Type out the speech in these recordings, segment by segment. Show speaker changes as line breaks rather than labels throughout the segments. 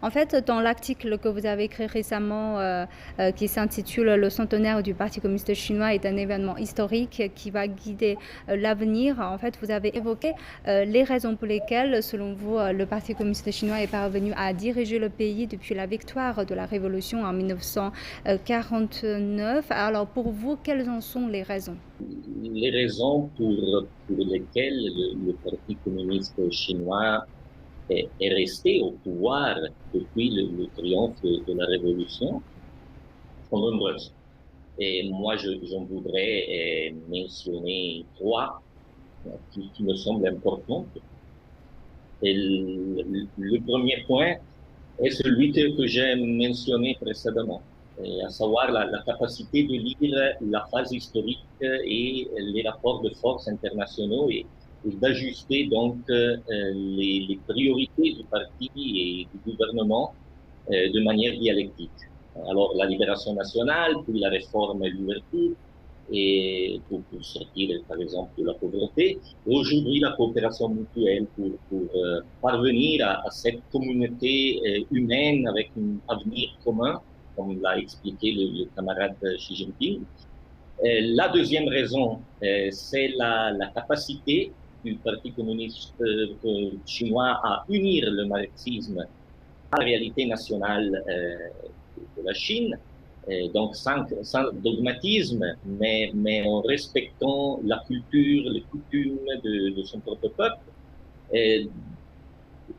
En fait, dans l'article que vous avez écrit récemment, qui s'intitule Le centenaire du Parti communiste chinois est un événement historique qui va guider l'avenir, en fait, vous avez évoqué les raisons pour lesquelles, selon vous, le Parti communiste chinois est parvenu à diriger le pays depuis la victoire de la Révolution en 1949. Alors, pour vous, quelles en sont les raisons?
Les raisons pour lesquelles le Parti communiste chinois est resté au pouvoir depuis le triomphe de la Révolution sont nombreuses. Et moi, j'en voudrais mentionner trois qui me semblent importantes. Et le premier point est celui que j'ai mentionné précédemment, et à savoir la capacité de lire la phase historique et les rapports de force internationaux et d'ajuster donc les priorités du parti et du gouvernement de manière dialectique. Alors la libération nationale, puis la réforme et l'ouverture, et pour sortir, par exemple, de la pauvreté. Aujourd'hui, la coopération mutuelle pour parvenir à cette communauté humaine avec un avenir commun, comme l'a expliqué le camarade Xi Jinping. La deuxième raison, c'est la capacité du Parti communiste chinois à unir le marxisme à la réalité nationale de la Chine, donc sans dogmatisme, mais en respectant la culture, les coutumes de son propre peuple, et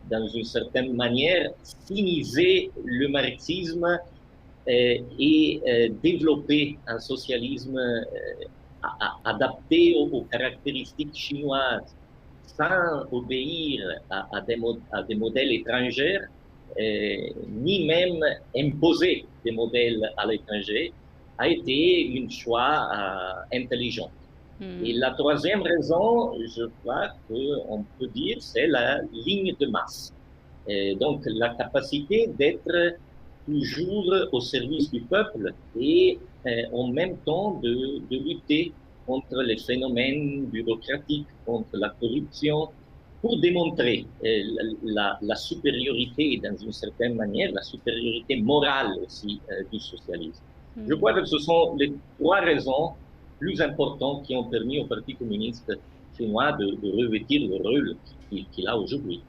dans une certaine manière, cyniser le marxisme et développer un socialisme adapté aux caractéristiques chinoises, sans obéir à des modèles étrangers, ni même imposer des modèles à l'étranger, a été un choix intelligent. Et
Hmm.
la troisième raison, je crois qu'on peut dire, c'est la ligne de masse. Et donc, la capacité d'être toujours au service du peuple et en même temps de lutter contre les phénomènes bureaucratiques, contre la corruption, pour démontrer la supériorité, dans une certaine manière, la supériorité morale aussi du socialisme. Je
Hmm.
crois que ce sont les trois raisons plus importantes qui ont permis au Parti communiste chinois de revêtir le rôle qu'il a aujourd'hui.